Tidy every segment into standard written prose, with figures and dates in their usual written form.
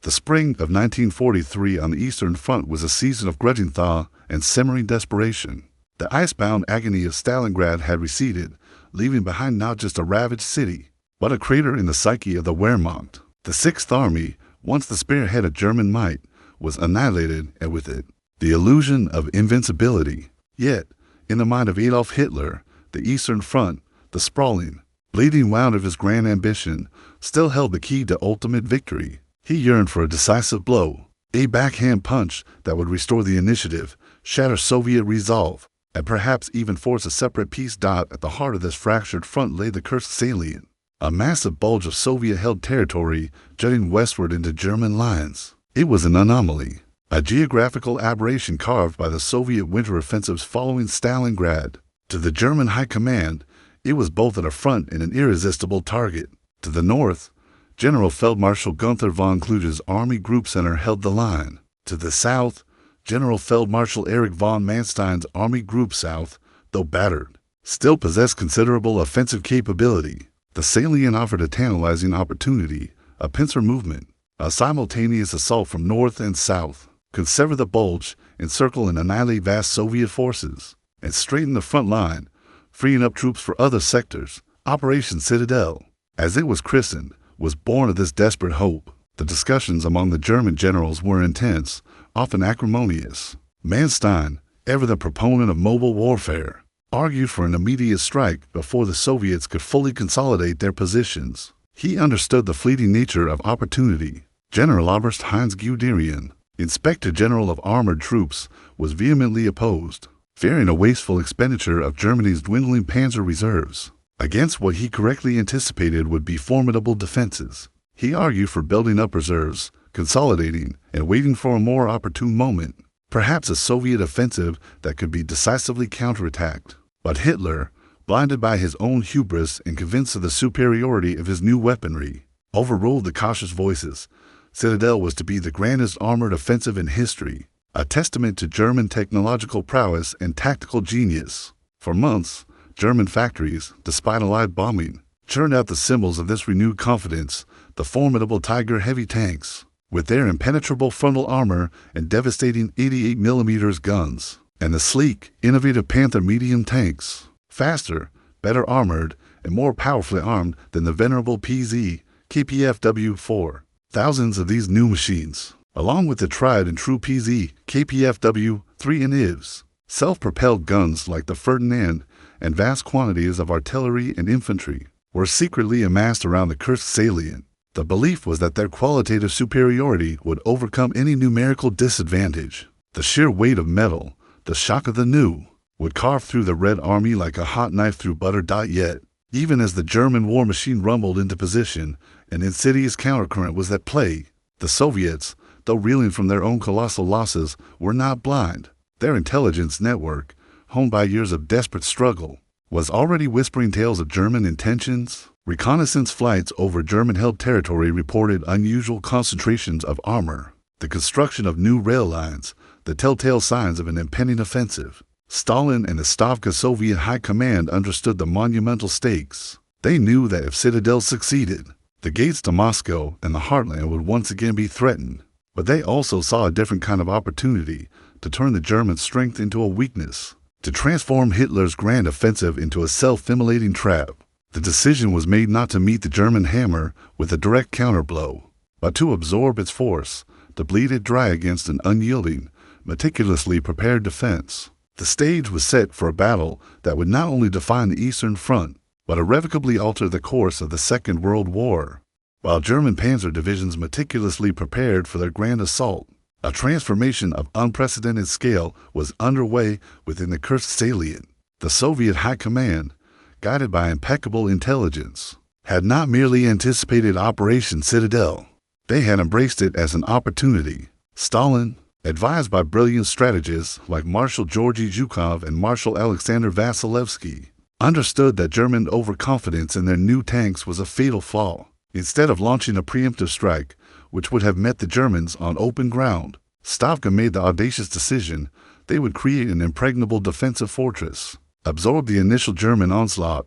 The spring of 1943 on the Eastern Front was a season of grudging thaw and simmering desperation. The icebound agony of Stalingrad had receded, leaving behind not just a ravaged city, but a crater in the psyche of the Wehrmacht. The Sixth Army, once the spearhead of German might, was annihilated, and with it, the illusion of invincibility. Yet, in the mind of Adolf Hitler, the Eastern Front, the sprawling, bleeding wound of his grand ambition, still held the key to ultimate victory. He yearned for a decisive blow, a backhand punch that would restore the initiative, shatter Soviet resolve, and perhaps even force a separate peace. At the heart of this fractured front lay the Kursk salient, a massive bulge of Soviet-held territory jutting westward into German lines. It was an anomaly, a geographical aberration carved by the Soviet winter offensives following Stalingrad. To the German high command, it was both an affront and an irresistible target. To the north, General Feldmarschall Gunther von Kluge's Army Group Center held the line. To the south, General Feldmarschall Erich von Manstein's Army Group South, though battered, still possessed considerable offensive capability. The salient offered a tantalizing opportunity, a pincer movement, a simultaneous assault from north and south, could sever the bulge, encircle and annihilate vast Soviet forces, and straighten the front line, freeing up troops for other sectors. Operation Citadel, as it was christened, was born of this desperate hope. The discussions among the German generals were intense, often acrimonious. Manstein, ever the proponent of mobile warfare, argued for an immediate strike before the Soviets could fully consolidate their positions. He understood the fleeting nature of opportunity. General Oberst Heinz Guderian, Inspector General of Armored Troops, was vehemently opposed, fearing a wasteful expenditure of Germany's dwindling panzer reserves against what he correctly anticipated would be formidable defenses. He argued for building up reserves, consolidating, and waiting for a more opportune moment, perhaps a Soviet offensive that could be decisively counterattacked. But Hitler, blinded by his own hubris and convinced of the superiority of his new weaponry, overruled the cautious voices. Citadel was to be the grandest armored offensive in history, a testament to German technological prowess and tactical genius. For months, German factories, despite Allied bombing, churned out the symbols of this renewed confidence: the formidable Tiger heavy tanks, with their impenetrable frontal armor and devastating 88mm guns, and the sleek, innovative Panther medium tanks, faster, better armored, and more powerfully armed than the venerable PZ, KPFW-4. Thousands of these new machines, along with the tried and true PZ, KPFW-3 and IVs, self-propelled guns like the Ferdinand, and vast quantities of artillery and infantry, were secretly amassed around the Kursk salient. The belief was that their qualitative superiority would overcome any numerical disadvantage. The sheer weight of metal, the shock of the new, would carve through the Red Army like a hot knife through butter. Yet, even as the German war machine rumbled into position, an insidious countercurrent was at play. The Soviets, though reeling from their own colossal losses, were not blind. Their intelligence network, honed by years of desperate struggle, was already whispering tales of German intentions. Reconnaissance flights over German-held territory reported unusual concentrations of armor, the construction of new rail lines, the telltale signs of an impending offensive. Stalin and the Stavka Soviet High Command understood the monumental stakes. They knew that if Citadel succeeded, the gates to Moscow and the heartland would once again be threatened. But they also saw a different kind of opportunity to turn the German strength into a weakness, to transform Hitler's grand offensive into a self-immolating trap. The decision was made not to meet the German hammer with a direct counterblow, but to absorb its force, to bleed it dry against an unyielding, meticulously prepared defense. The stage was set for a battle that would not only define the Eastern Front, but irrevocably alter the course of the Second World War. While German panzer divisions meticulously prepared for their grand assault, a transformation of unprecedented scale was underway within the Kursk salient. The Soviet High Command, guided by impeccable intelligence, had not merely anticipated Operation Citadel. They had embraced it as an opportunity. Stalin, advised by brilliant strategists like Marshal Georgy Zhukov and Marshal Alexander Vasilevsky, understood that German overconfidence in their new tanks was a fatal flaw. Instead of launching a preemptive strike, which would have met the Germans on open ground, Stavka made the audacious decision they would create an impregnable defensive fortress, absorb the initial German onslaught,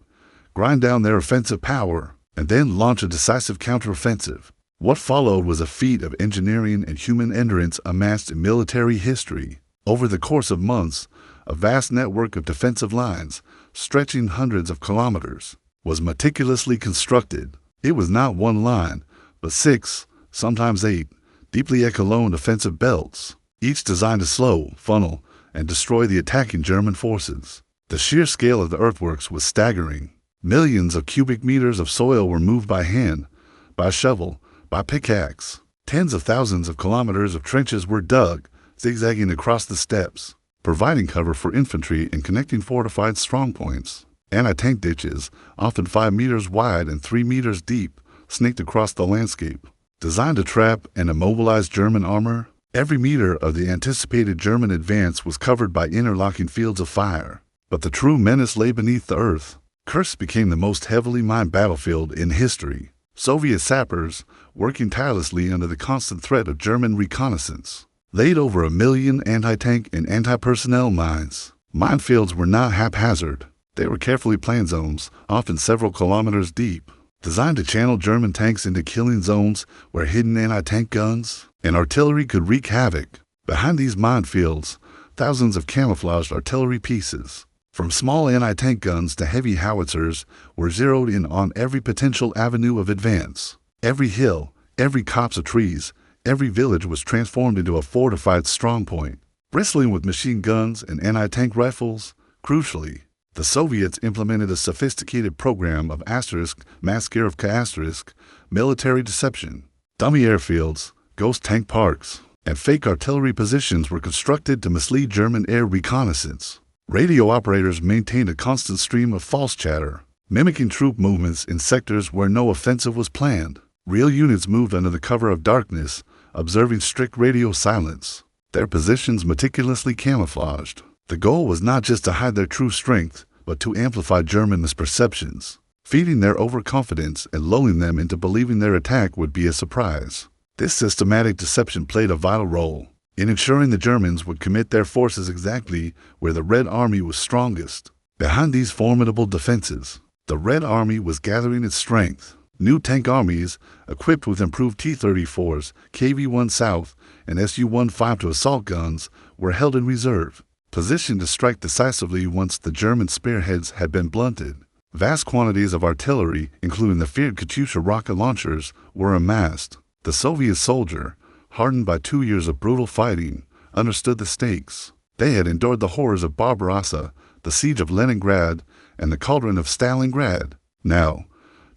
grind down their offensive power, and then launch a decisive counteroffensive. What followed was a feat of engineering and human endurance amassed in military history. Over the course of months, a vast network of defensive lines, stretching hundreds of kilometers, was meticulously constructed. It was not one line, but 6, sometimes 8, deeply echeloned defensive belts, each designed to slow, funnel, and destroy the attacking German forces. The sheer scale of the earthworks was staggering. Millions of cubic meters of soil were moved by hand, by shovel, by pickaxe. Tens of thousands of kilometers of trenches were dug, zigzagging across the steppes, providing cover for infantry and connecting fortified strongpoints. Anti-tank ditches, often 5 meters wide and 3 meters deep, snaked across the landscape. Designed to trap and immobilize German armor, every meter of the anticipated German advance was covered by interlocking fields of fire. But the true menace lay beneath the earth. Kursk became the most heavily mined battlefield in history. Soviet sappers, working tirelessly under the constant threat of German reconnaissance, laid over 1 million anti-tank and anti-personnel mines. Minefields were not haphazard. They were carefully planned zones, often several kilometers deep, designed to channel German tanks into killing zones where hidden anti-tank guns and artillery could wreak havoc. Behind these minefields, thousands of camouflaged artillery pieces, from small anti-tank guns to heavy howitzers, were zeroed in on every potential avenue of advance. Every hill, every copse of trees, every village was transformed into a fortified strongpoint, bristling with machine guns and anti-tank rifles. Crucially, the Soviets implemented a sophisticated program of masterful military deception. Dummy airfields, ghost tank parks, and fake artillery positions were constructed to mislead German air reconnaissance. Radio operators maintained a constant stream of false chatter, mimicking troop movements in sectors where no offensive was planned. Real units moved under the cover of darkness, observing strict radio silence, their positions meticulously camouflaged. The goal was not just to hide their true strength, but to amplify German misperceptions, feeding their overconfidence and lulling them into believing their attack would be a surprise. This systematic deception played a vital role in ensuring the Germans would commit their forces exactly where the Red Army was strongest. Behind these formidable defenses, the Red Army was gathering its strength. New tank armies, equipped with improved T-34s, KV-1 South, and Su-15 assault guns, were held in reserve, positioned to strike decisively once the German spearheads had been blunted. Vast quantities of artillery, including the feared Katyusha rocket launchers, were amassed. The Soviet soldier, hardened by 2 years of brutal fighting, understood the stakes. They had endured the horrors of Barbarossa, the siege of Leningrad, and the cauldron of Stalingrad. Now,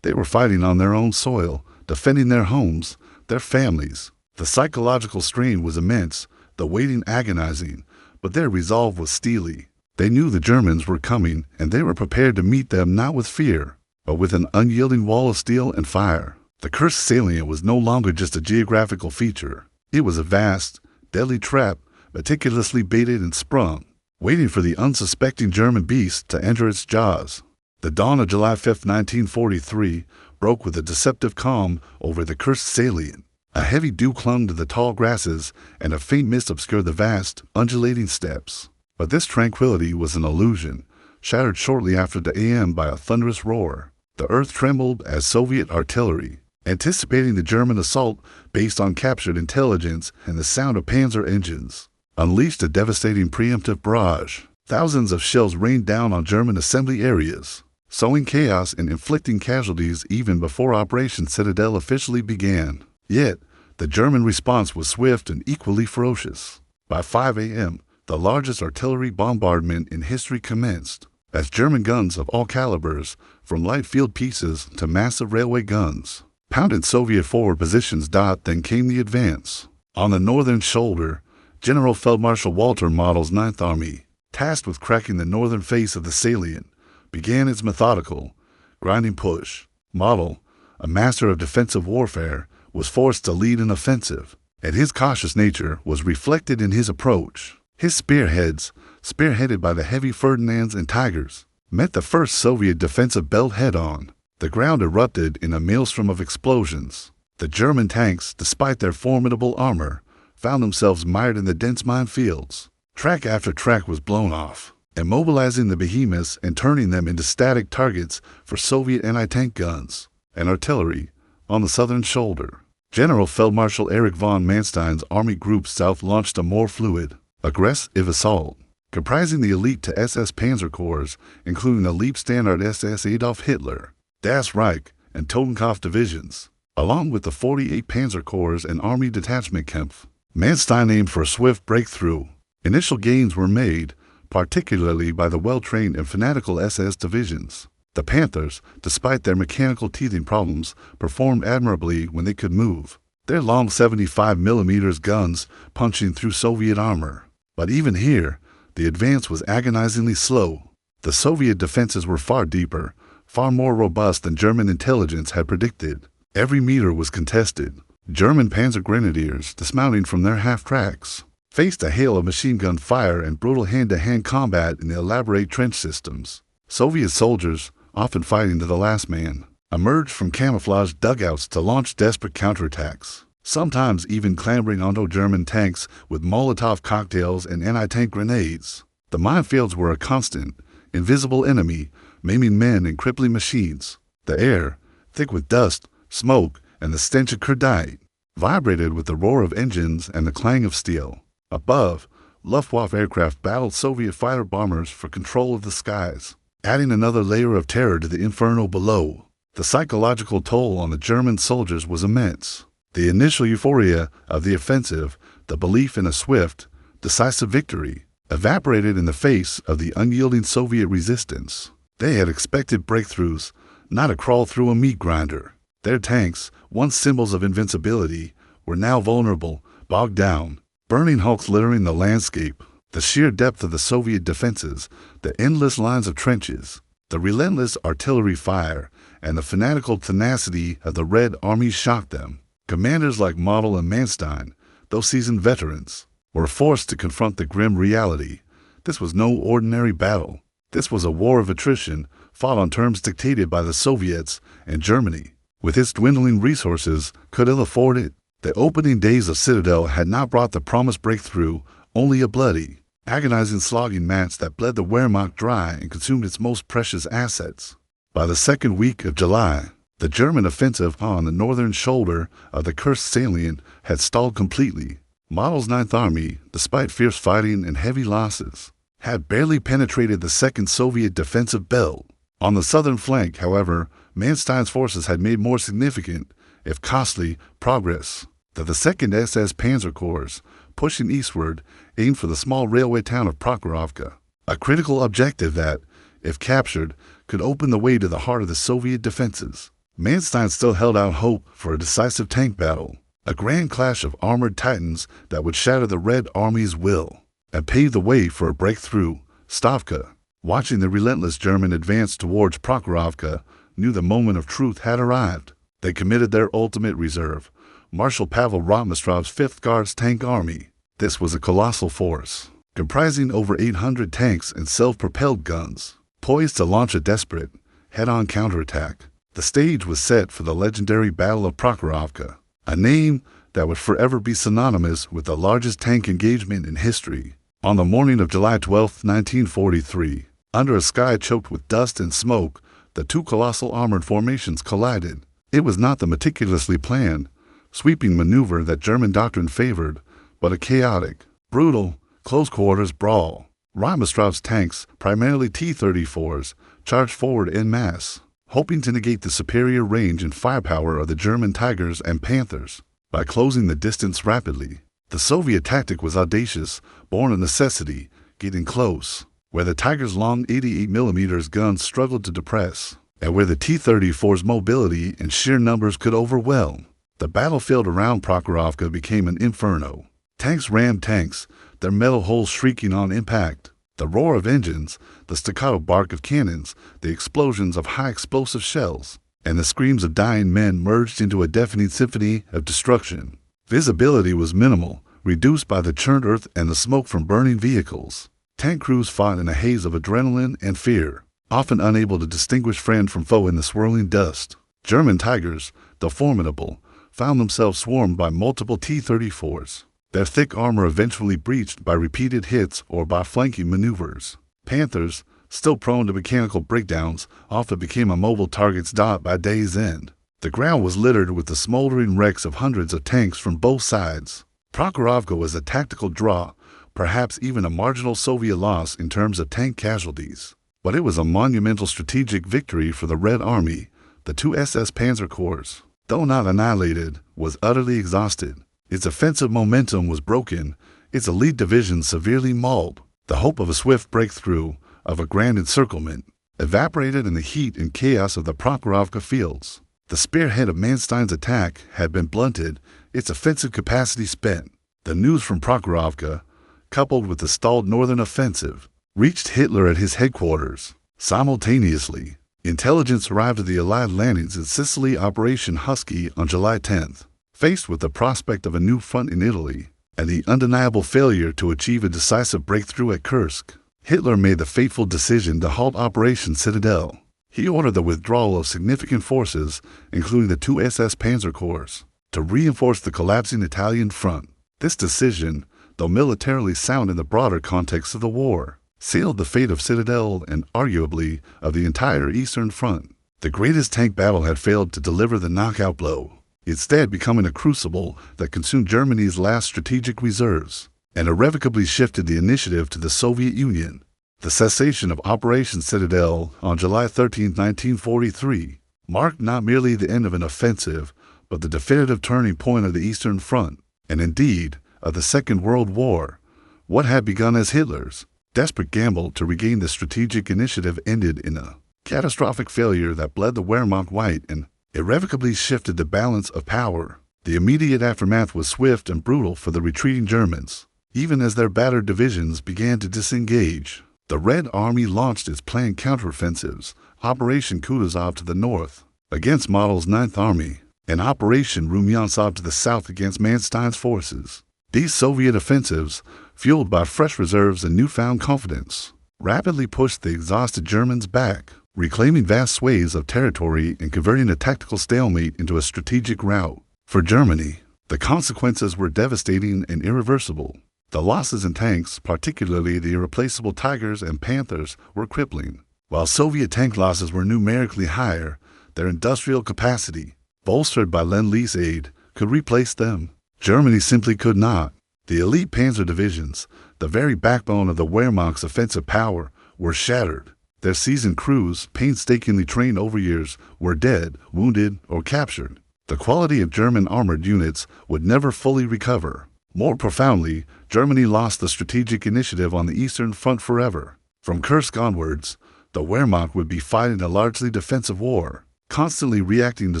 they were fighting on their own soil, defending their homes, their families. The psychological strain was immense, the waiting agonizing, but their resolve was steely. They knew the Germans were coming, and they were prepared to meet them not with fear, but with an unyielding wall of steel and fire. The Kursk salient was no longer just a geographical feature. It was a vast, deadly trap, meticulously baited and sprung, waiting for the unsuspecting German beast to enter its jaws. The dawn of July 5, 1943, broke with a deceptive calm over the Kursk salient. A heavy dew clung to the tall grasses, and a faint mist obscured the vast, undulating steppes. But this tranquility was an illusion, shattered shortly after the AM by a thunderous roar. The earth trembled as Soviet artillery, anticipating the German assault based on captured intelligence and the sound of panzer engines, unleashed a devastating preemptive barrage. Thousands of shells rained down on German assembly areas, sowing chaos and inflicting casualties even before Operation Citadel officially began. Yet, the German response was swift and equally ferocious. By 5 a.m., the largest artillery bombardment in history commenced, as German guns of all calibers, from light field pieces to massive railway guns, pounded Soviet forward positions. Then came the advance. On the northern shoulder, General Feldmarschall Walter Model's Ninth Army, tasked with cracking the northern face of the salient, began its methodical, grinding push. Model, a master of defensive warfare, was forced to lead an offensive, and his cautious nature was reflected in his approach. His spearheads, spearheaded by the heavy Ferdinands and Tigers, met the first Soviet defensive belt head-on. The ground erupted in a maelstrom of explosions. The German tanks, despite their formidable armor, found themselves mired in the dense minefields. Track after track was blown off, immobilizing the behemoths and turning them into static targets for Soviet anti-tank guns and artillery on the southern shoulder. General Feldmarschall Erich von Manstein's Army Group South launched a more fluid, aggressive assault, comprising the elite to SS Panzer Corps, including the Leibstandard SS Adolf Hitler, Das Reich, and Totenkopf divisions, along with the 48 Panzer Corps and Army Detachment Kampf. Manstein aimed for a swift breakthrough. Initial gains were made, particularly by the well-trained and fanatical SS divisions. The Panthers, despite their mechanical teething problems, performed admirably when they could move, their long 75mm guns punching through Soviet armor. But even here, the advance was agonizingly slow. The Soviet defenses were far deeper, far more robust than German intelligence had predicted. Every meter was contested. German panzer grenadiers, dismounting from their half-tracks, faced a hail of machine gun fire and brutal hand-to-hand combat in the elaborate trench systems. Soviet soldiers, often fighting to the last man, emerged from camouflaged dugouts to launch desperate counterattacks, sometimes even clambering onto German tanks with Molotov cocktails and anti-tank grenades. The minefields were a constant, invisible enemy, maiming men and crippling machines. The air, thick with dust, smoke, and the stench of curdite, vibrated with the roar of engines and the clang of steel. Above, Luftwaffe aircraft battled Soviet fighter bombers for control of the skies, adding another layer of terror to the inferno below. The psychological toll on the German soldiers was immense. The initial euphoria of the offensive, the belief in a swift, decisive victory, evaporated in the face of the unyielding Soviet resistance. They had expected breakthroughs, not a crawl through a meat grinder. Their tanks, once symbols of invincibility, were now vulnerable, bogged down, burning hulks littering the landscape. The sheer depth of the Soviet defenses, the endless lines of trenches, the relentless artillery fire, and the fanatical tenacity of the Red Army shocked them. Commanders like Model and Manstein, though seasoned veterans, were forced to confront the grim reality. This was no ordinary battle. This was a war of attrition, fought on terms dictated by the Soviets, and Germany, with its dwindling resources, could ill afford it. The opening days of Citadel had not brought the promised breakthrough, only a bloody, agonizing slogging match that bled the Wehrmacht dry and consumed its most precious assets. By the second week of July, the German offensive on the northern shoulder of the Kursk salient had stalled completely. Model's Ninth Army, despite fierce fighting and heavy losses, had barely penetrated the second Soviet defensive belt. On the southern flank, however, Manstein's forces had made more significant, if costly, progress. The 2nd SS Panzer Corps, pushing eastward, aimed for the small railway town of Prokhorovka, a critical objective that, if captured, could open the way to the heart of the Soviet defenses. Manstein still held out hope for a decisive tank battle, a grand clash of armored titans that would shatter the Red Army's will and pave the way for a breakthrough. Stavka, watching the relentless German advance towards Prokhorovka, knew the moment of truth had arrived. They committed their ultimate reserve, Marshal Pavel Rotmistrov's 5th Guards Tank Army. This was a colossal force, comprising over 800 tanks and self-propelled guns, poised to launch a desperate, head-on counterattack. The stage was set for the legendary Battle of Prokhorovka, a name that would forever be synonymous with the largest tank engagement in history. On the morning of July 12, 1943, under a sky choked with dust and smoke, the two colossal armored formations collided. It was not the meticulously planned, sweeping maneuver that German doctrine favored, but a chaotic, brutal, close-quarters brawl. Rotmistrov's tanks, primarily T-34s, charged forward en masse, hoping to negate the superior range and firepower of the German Tigers and Panthers by closing the distance rapidly. The Soviet tactic was audacious, born of necessity, getting close, where the Tigers' long 88mm guns struggled to depress, and where the T-34's mobility and sheer numbers could overwhelm. The battlefield around Prokhorovka became an inferno. Tanks rammed tanks, their metal hulls shrieking on impact. The roar of engines, the staccato bark of cannons, the explosions of high-explosive shells, and the screams of dying men merged into a deafening symphony of destruction. Visibility was minimal, reduced by the churned earth and the smoke from burning vehicles. Tank crews fought in a haze of adrenaline and fear, often unable to distinguish friend from foe in the swirling dust. German Tigers, though formidable, found themselves swarmed by multiple T-34s, their thick armor eventually breached by repeated hits or by flanking maneuvers. Panthers, still prone to mechanical breakdowns, often became a mobile target's dot by day's end. The ground was littered with the smoldering wrecks of hundreds of tanks from both sides. Prokhorovka was a tactical draw, perhaps even a marginal Soviet loss in terms of tank casualties. But it was a monumental strategic victory for the Red Army. The two SS Panzer Corps, though not annihilated, was utterly exhausted. Its offensive momentum was broken, its elite division severely mauled. The hope of a swift breakthrough, of a grand encirclement, evaporated in the heat and chaos of the Prokhorovka fields. The spearhead of Manstein's attack had been blunted, its offensive capacity spent. The news from Prokhorovka, coupled with the stalled northern offensive, reached Hitler at his headquarters. Simultaneously, intelligence arrived at the Allied landings in Sicily. Operation Husky on July 10th. Faced with the prospect of a new front in Italy and the undeniable failure to achieve a decisive breakthrough at Kursk, Hitler made the fateful decision to halt Operation Citadel. He ordered the withdrawal of significant forces, including the two SS Panzer Corps, to reinforce the collapsing Italian front. This decision, though militarily sound in the broader context of the war, sealed the fate of Citadel and, arguably, of the entire Eastern Front. The greatest tank battle had failed to deliver the knockout blow, instead becoming a crucible that consumed Germany's last strategic reserves and irrevocably shifted the initiative to the Soviet Union. The cessation of Operation Citadel on July 13, 1943, marked not merely the end of an offensive, but the definitive turning point of the Eastern Front, and indeed, of the Second World War. What had begun as Hitler's desperate gamble to regain the strategic initiative ended in a catastrophic failure that bled the Wehrmacht white and irrevocably shifted the balance of power. The immediate aftermath was swift and brutal for the retreating Germans. Even as their battered divisions began to disengage, the Red Army launched its planned counteroffensives, Operation Kutuzov to the north, against Model's Ninth Army, and Operation Rumyantsev to the south against Manstein's forces. These Soviet offensives, fueled by fresh reserves and newfound confidence, rapidly pushed the exhausted Germans back, reclaiming vast swathes of territory and converting a tactical stalemate into a strategic rout. For Germany, the consequences were devastating and irreversible. The losses in tanks, particularly the irreplaceable Tigers and Panthers, were crippling. While Soviet tank losses were numerically higher, their industrial capacity, bolstered by Lend-Lease aid, could replace them. Germany simply could not. The elite panzer divisions, the very backbone of the Wehrmacht's offensive power, were shattered. Their seasoned crews, painstakingly trained over years, were dead, wounded, or captured. The quality of German armored units would never fully recover. More profoundly, Germany lost the strategic initiative on the Eastern Front forever. From Kursk onwards, the Wehrmacht would be fighting a largely defensive war, constantly reacting to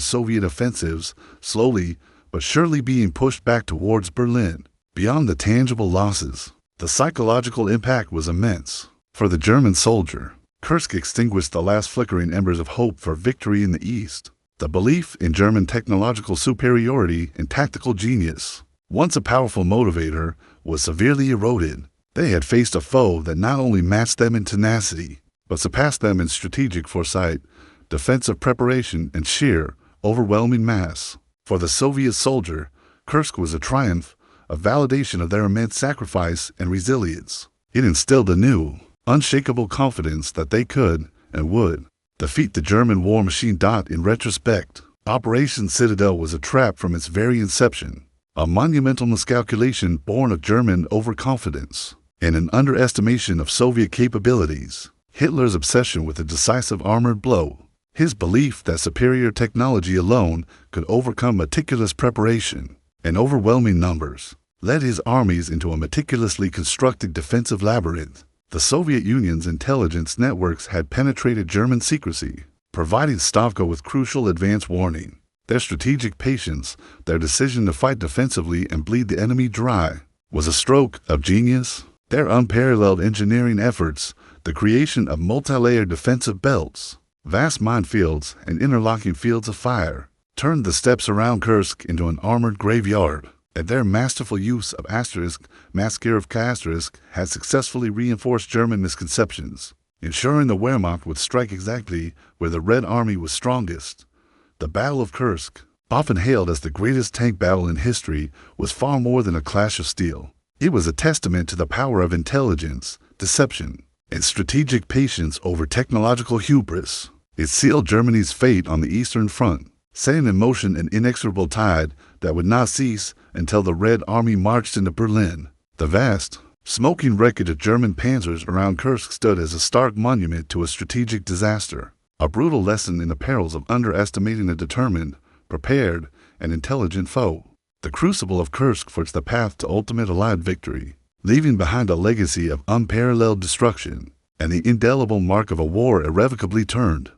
Soviet offensives, slowly but surely being pushed back towards Berlin. Beyond the tangible losses, the psychological impact was immense. For the German soldier, Kursk extinguished the last flickering embers of hope for victory in the East. The belief in German technological superiority and tactical genius, once a powerful motivator, was severely eroded. They had faced a foe that not only matched them in tenacity, but surpassed them in strategic foresight, defensive preparation, and sheer, overwhelming mass. For the Soviet soldier, Kursk was a triumph, a validation of their immense sacrifice and resilience. It instilled a new, unshakable confidence that they could, and would, defeat the German war machine. In retrospect, Operation Citadel was a trap from its very inception. A monumental miscalculation born of German overconfidence and an underestimation of Soviet capabilities. Hitler's obsession with a decisive armored blow, his belief that superior technology alone could overcome meticulous preparation and overwhelming numbers, led his armies into a meticulously constructed defensive labyrinth. The Soviet Union's intelligence networks had penetrated German secrecy, providing Stavka with crucial advance warning. Their strategic patience, their decision to fight defensively and bleed the enemy dry, was a stroke of genius. Their unparalleled engineering efforts, the creation of multi-layered defensive belts, vast minefields, and interlocking fields of fire, turned the steppes around Kursk into an armored graveyard. And their masterful use of Masterful had successfully reinforced German misconceptions, ensuring the Wehrmacht would strike exactly where the Red Army was strongest. The Battle of Kursk, often hailed as the greatest tank battle in history, was far more than a clash of steel. It was a testament to the power of intelligence, deception, and strategic patience over technological hubris. It sealed Germany's fate on the Eastern Front. setting in motion an inexorable tide that would not cease until the Red Army marched into Berlin. The vast, smoking wreckage of German panzers around Kursk stood as a stark monument to a strategic disaster, a brutal lesson in the perils of underestimating a determined, prepared, and intelligent foe. The Crucible of Kursk forged the path to ultimate Allied victory, leaving behind a legacy of unparalleled destruction and the indelible mark of a war irrevocably turned.